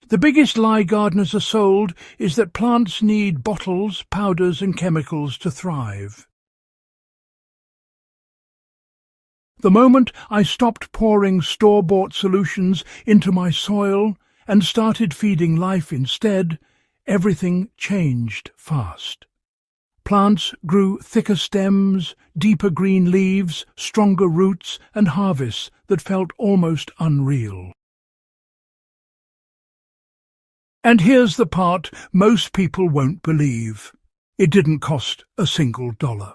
The biggest lie gardeners are sold is that plants need bottles, powders and chemicals to thrive. The moment I stopped pouring store-bought solutions into my soil and started feeding life instead, everything changed fast. Plants grew thicker stems, deeper green leaves, stronger roots, and harvests that felt almost unreal. And here's the part most people won't believe. It didn't cost a single dollar.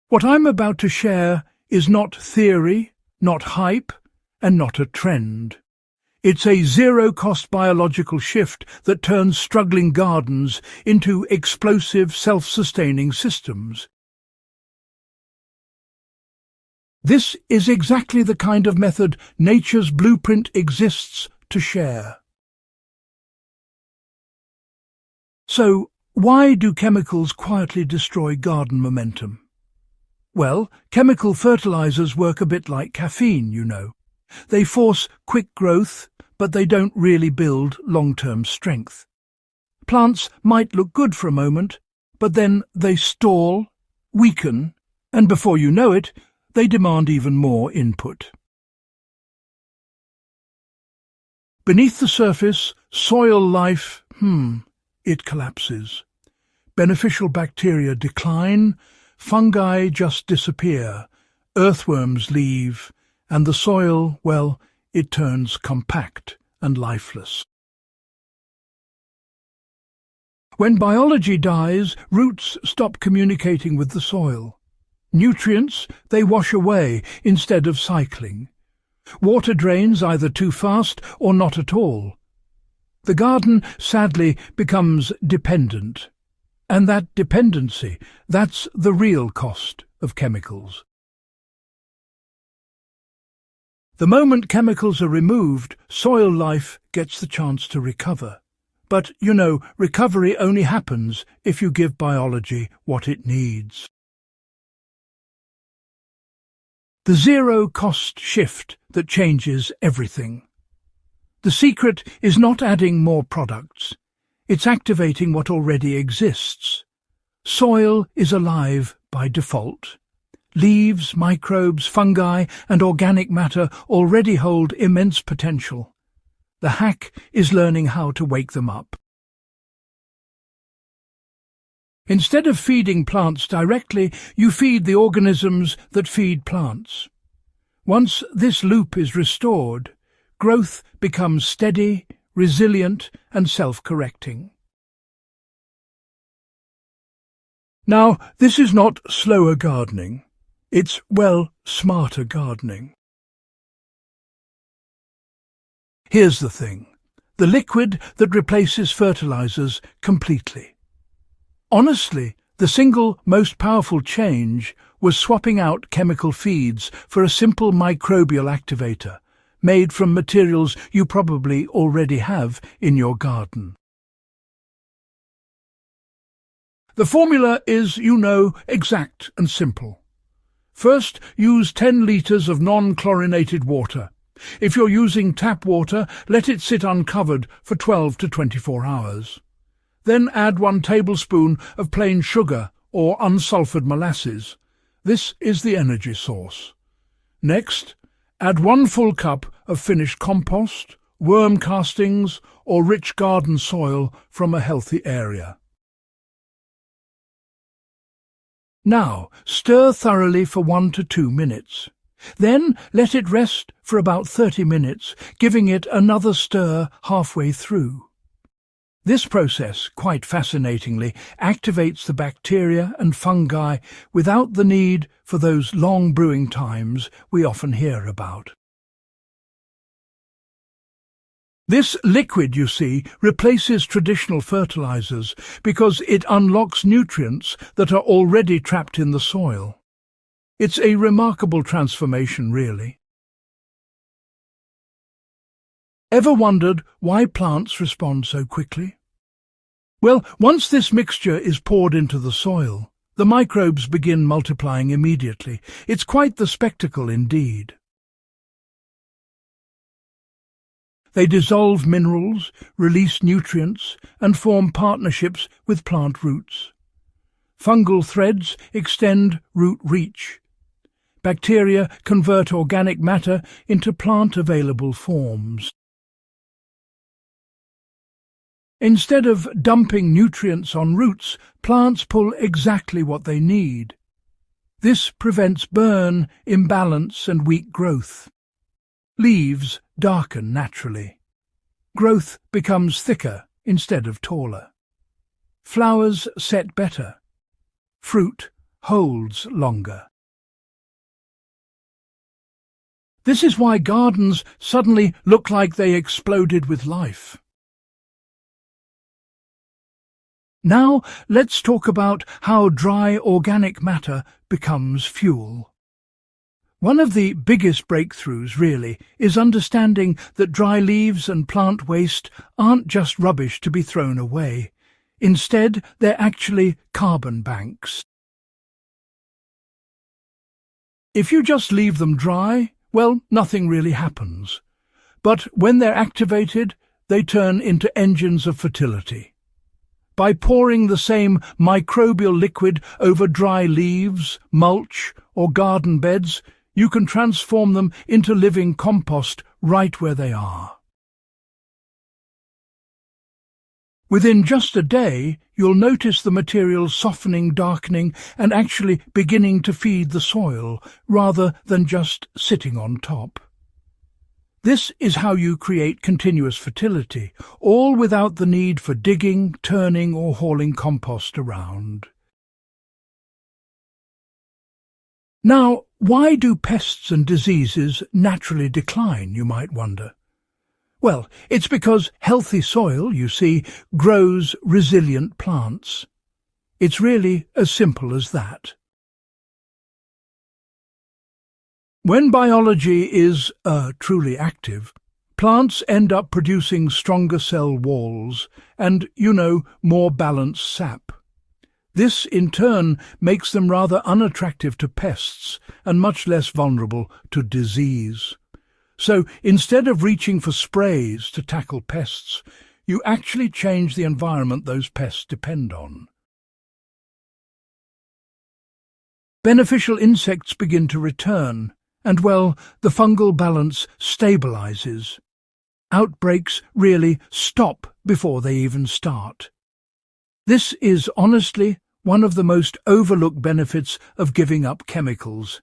What I'm about to share is not theory, not hype, and not a trend. It's a zero-cost biological shift that turns struggling gardens into explosive, self-sustaining systems. This is exactly the kind of method nature's blueprint exists to share. So, why do chemicals quietly destroy garden momentum? Well, chemical fertilizers work a bit like caffeine, you know. They force quick growth, but they don't really build long-term strength. Plants might look good for a moment, but then they stall, weaken, and before you know it, they demand even more input. Beneath the surface, soil life, it collapses. Beneficial bacteria decline, fungi just disappear, earthworms leave, and the soil, well, it turns compact and lifeless. When biology dies, roots stop communicating with the soil. Nutrients, they wash away instead of cycling. Water drains either too fast or not at all. The garden, sadly, becomes dependent. And that dependency, that's the real cost of chemicals. The moment chemicals are removed, soil life gets the chance to recover. But, you know, recovery only happens if you give biology what it needs. The zero-cost shift that changes everything. The secret is not adding more products. It's activating what already exists. Soil is alive by default. Leaves, microbes, fungi, and organic matter already hold immense potential. The hack is learning how to wake them up. Instead of feeding plants directly, you feed the organisms that feed plants. Once this loop is restored, growth becomes steady, resilient, and self-correcting. Now, this is not slower gardening. It's, well, smarter gardening. Here's the thing. The liquid that replaces fertilizers completely. Honestly, the single most powerful change was swapping out chemical feeds for a simple microbial activator, made from materials you probably already have in your garden. The formula is, you know, exact and simple. First, use 10 litres of non-chlorinated water. If you're using tap water, let it sit uncovered for 12 to 24 hours. Then add 1 tablespoon of plain sugar or unsulfured molasses. This is the energy source. Next, add 1 full cup of finished compost, worm castings, or rich garden soil from a healthy area. Now, stir thoroughly for 1 to 2 minutes. Then let it rest for about 30 minutes, giving it another stir halfway through. This process, quite fascinatingly, activates the bacteria and fungi without the need for those long brewing times we often hear about. This liquid, you see, replaces traditional fertilizers because it unlocks nutrients that are already trapped in the soil. It's a remarkable transformation, really. Ever wondered why plants respond so quickly? Well, once this mixture is poured into the soil, the microbes begin multiplying immediately. It's quite the spectacle indeed. They dissolve minerals, release nutrients, and form partnerships with plant roots. Fungal threads extend root reach. Bacteria convert organic matter into plant-available forms. Instead of dumping nutrients on roots, plants pull exactly what they need. This prevents burn, imbalance, and weak growth. Leaves darken naturally. Growth becomes thicker instead of taller. Flowers set better. Fruit holds longer. This is why gardens suddenly look like they exploded with life. Now let's talk about how dry organic matter becomes fuel. One of the biggest breakthroughs, really, is understanding that dry leaves and plant waste aren't just rubbish to be thrown away. Instead, they're actually carbon banks. If you just leave them dry, well, nothing really happens. But when they're activated, they turn into engines of fertility. By pouring the same microbial liquid over dry leaves, mulch, or garden beds, you can transform them into living compost right where they are. Within just a day, you'll notice the material softening, darkening, and actually beginning to feed the soil, rather than just sitting on top. This is how you create continuous fertility, all without the need for digging, turning, or hauling compost around. Now, why do pests and diseases naturally decline, you might wonder? Well, it's because healthy soil, you see, grows resilient plants. It's really as simple as that. When biology is truly active, plants end up producing stronger cell walls and, more balanced sap. This, in turn, makes them rather unattractive to pests and much less vulnerable to disease. So, instead of reaching for sprays to tackle pests, you actually change the environment those pests depend on. Beneficial insects begin to return, and, the fungal balance stabilizes. Outbreaks really stop before they even start. This is honestly one of the most overlooked benefits of giving up chemicals.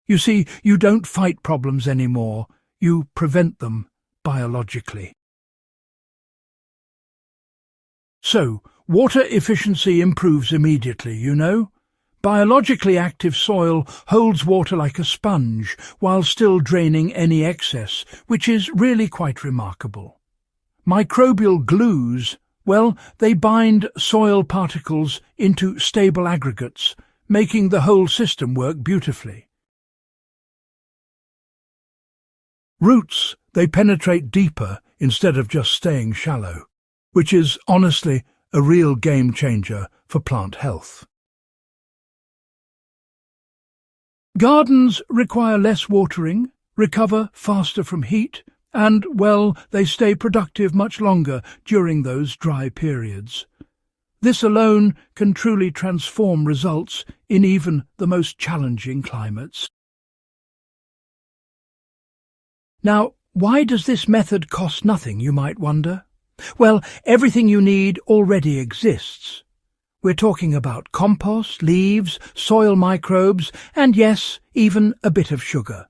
You see, you don't fight problems anymore, you prevent them biologically. So, water efficiency improves immediately, Biologically active soil holds water like a sponge while still draining any excess, which is really quite remarkable. Microbial glues, they bind soil particles into stable aggregates, making the whole system work beautifully. Roots, they penetrate deeper instead of just staying shallow, which is honestly a real game changer for plant health. Gardens require less watering, recover faster from heat, and, they stay productive much longer during those dry periods. This alone can truly transform results in even the most challenging climates. Now, why does this method cost nothing, you might wonder? Well, everything you need already exists. We're talking about compost, leaves, soil microbes, and yes, even a bit of sugar.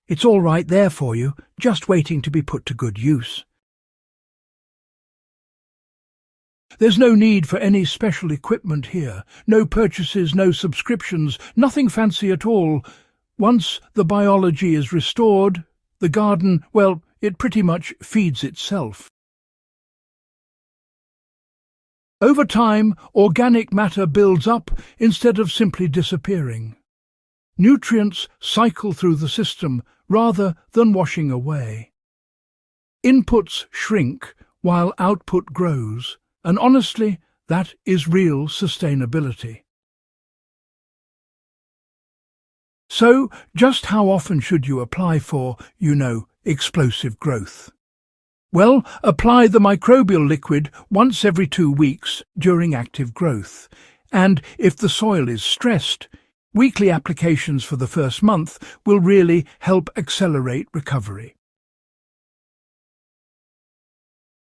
It's all right there for you, just waiting to be put to good use. There's no need for any special equipment here, no purchases, no subscriptions, nothing fancy at all. Once the biology is restored, the garden, it pretty much feeds itself. Over time, organic matter builds up instead of simply disappearing. Nutrients cycle through the system rather than washing away. Inputs shrink while output grows, and honestly, that is real sustainability. So, just how often should you apply for, explosive growth? Well, apply the microbial liquid once every 2 weeks during active growth. And if the soil is stressed, weekly applications for the first month will really help accelerate recovery.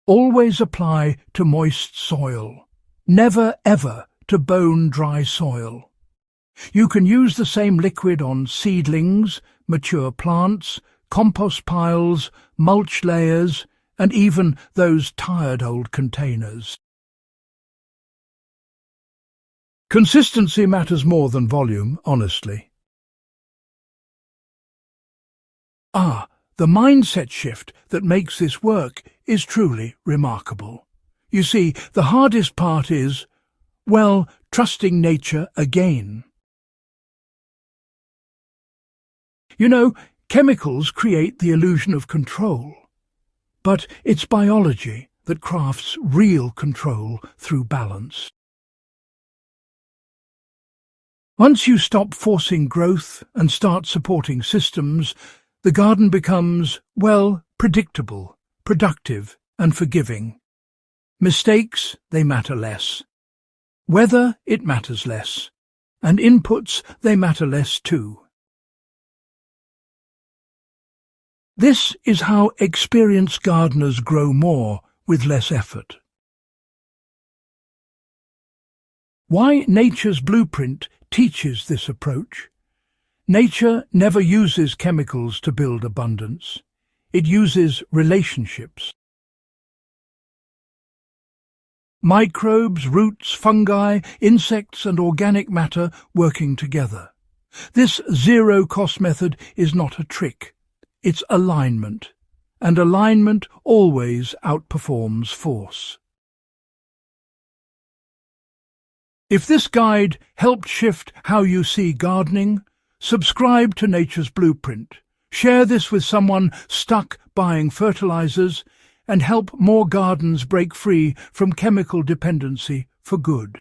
Always apply to moist soil. Never ever to bone-dry soil. You can use the same liquid on seedlings, mature plants, compost piles, mulch layers, and even those tired old containers. Consistency matters more than volume, honestly. The mindset shift that makes this work is truly remarkable. You see, the hardest part is, well, trusting nature again. You know, chemicals create the illusion of control, but it's biology that crafts real control through balance. Once you stop forcing growth and start supporting systems, the garden becomes, well, predictable, productive, and forgiving. Mistakes, they matter less. Weather, it matters less. And inputs, they matter less too. This is how experienced gardeners grow more with less effort. Why nature's blueprint teaches this approach. Nature never uses chemicals to build abundance. It uses relationships. Microbes, roots, fungi, insects and organic matter working together. This zero-cost method is not a trick. It's alignment. And alignment always outperforms force. If this guide helped shift how you see gardening, subscribe to Nature's Blueprint. Share this with someone stuck buying fertilizers and help more gardens break free from chemical dependency for good.